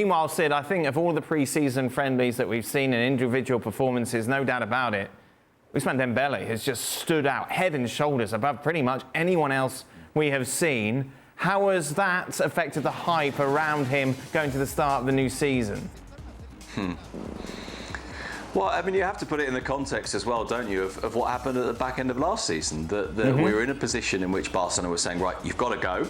Meanwhile, Sid, I think of all the pre-season friendlies that we've seen in individual performances, no doubt about it, Ousmane Dembélé has just stood out head and shoulders above pretty much anyone else we have seen. How has that affected the hype around him going to the start of the new season? Well, I mean, you have to put it in the context as well, don't you, of what happened at the back end of last season. That we were in a position in which Barcelona was saying, right, you've got to go.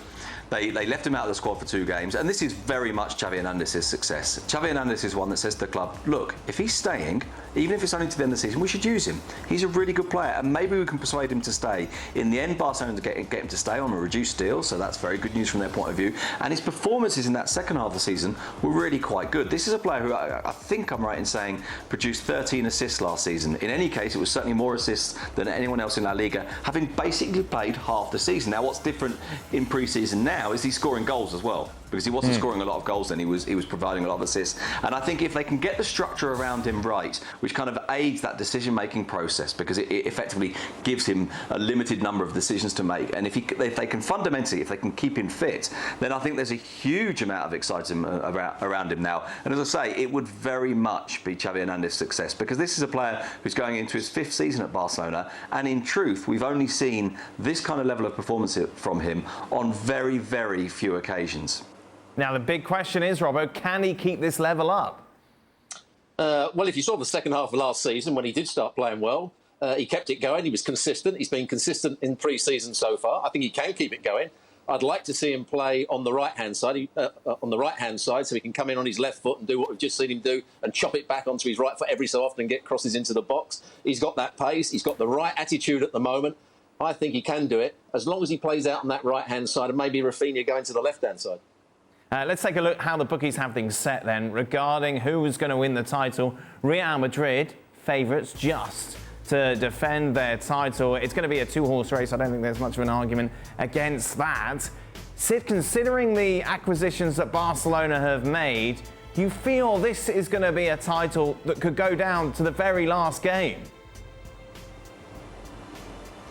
They left him out of the squad for 2 games, and this is very much Xavi Hernandez's success. Xavi Hernandez is one that says to the club, look, if he's staying, even if it's only to the end of the season, we should use him. He's a really good player, and maybe we can persuade him to stay. In the end, Barcelona get him to stay on a reduced deal, so that's very good news from their point of view. And his performances in that second half of the season were really quite good. This is a player who I think I'm right in saying produced 13 assists last season. In any case, it was certainly more assists than anyone else in La Liga, having basically played half the season. Now, what's different in pre-season now is he's scoring goals as well, because he wasn't scoring a lot of goals then, he was providing a lot of assists. And I think if they can get the structure around him right, which kind of aids that decision-making process, because it effectively gives him a limited number of decisions to make, and if they can fundamentally, if they can keep him fit, then I think there's a huge amount of excitement around him now. And as I say, it would very much be Xavi Hernandez's success, because this is a player who's going into his 5th season at Barcelona, and in truth, we've only seen this kind of level of performance from him on very, very few occasions. Now, the big question is, Robbo, can he keep this level up? Well, if you saw the second half of last season when he did start playing well, he kept it going. He was consistent. He's been consistent in pre-season so far. I think he can keep it going. I'd like to see him play on the right-hand side, so he can come in on his left foot and do what we've just seen him do and chop it back onto his right foot every so often and get crosses into the box. He's got that pace. He's got the right attitude at the moment. I think he can do it as long as he plays out on that right-hand side and maybe Rafinha going to the left-hand side. Let's take a look how the bookies have things set then regarding who's going to win the title. Real Madrid, favourites just to defend their title. It's going to be a 2-horse race. I don't think there's much of an argument against that. Sid, considering the acquisitions that Barcelona have made, do you feel this is going to be a title that could go down to the very last game?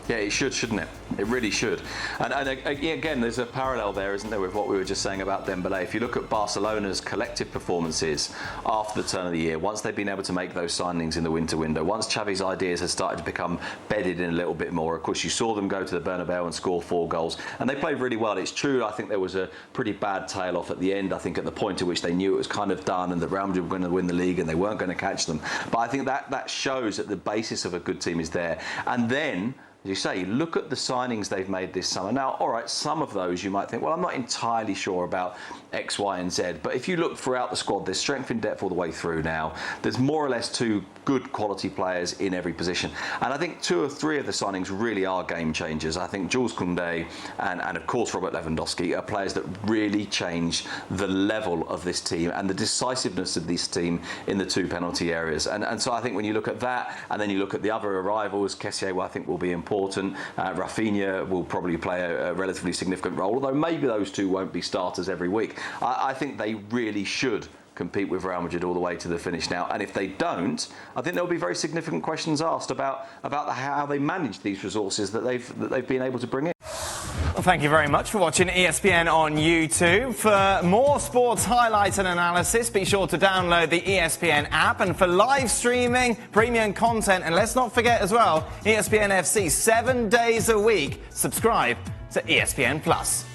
Yeah, it should, shouldn't it? It really should. And again, there's a parallel there, isn't there, with what we were just saying about Dembélé. If you look at Barcelona's collective performances after the turn of the year, once they've been able to make those signings in the winter window, once Xavi's ideas had started to become bedded in a little bit more, of course, you saw them go to the Bernabeu and score 4 goals, and they played really well. It's true, I think there was a pretty bad tail off at the end, I think at the point at which they knew it was kind of done and that Real Madrid were going to win the league and they weren't going to catch them. But I think that shows that the basis of a good team is there. And then, as you say, look at the signings they've made this summer. Now, all right, some of those you might think, well, I'm not entirely sure about X, Y, and Z. But if you look throughout the squad, there's strength in depth all the way through now. There's more or less 2 good quality players in every position. And I think 2 or 3 of the signings really are game changers. I think Jules Koundé and of course, Robert Lewandowski are players that really change the level of this team and the decisiveness of this team in the 2 penalty areas. And so I think when you look at that, and then you look at the other arrivals, Kessié, I think, will be important. Rafinha will probably play a relatively significant role, although maybe those 2 won't be starters every week. I think they really should compete with Real Madrid all the way to the finish now. And if they don't, I think there'll be very significant questions asked about how they manage these resources that they've been able to bring in. Well, thank you very much for watching ESPN on YouTube. For more sports highlights and analysis, be sure to download the ESPN app. And for live streaming, premium content, and let's not forget as well, ESPN FC 7 days a week. Subscribe to ESPN Plus.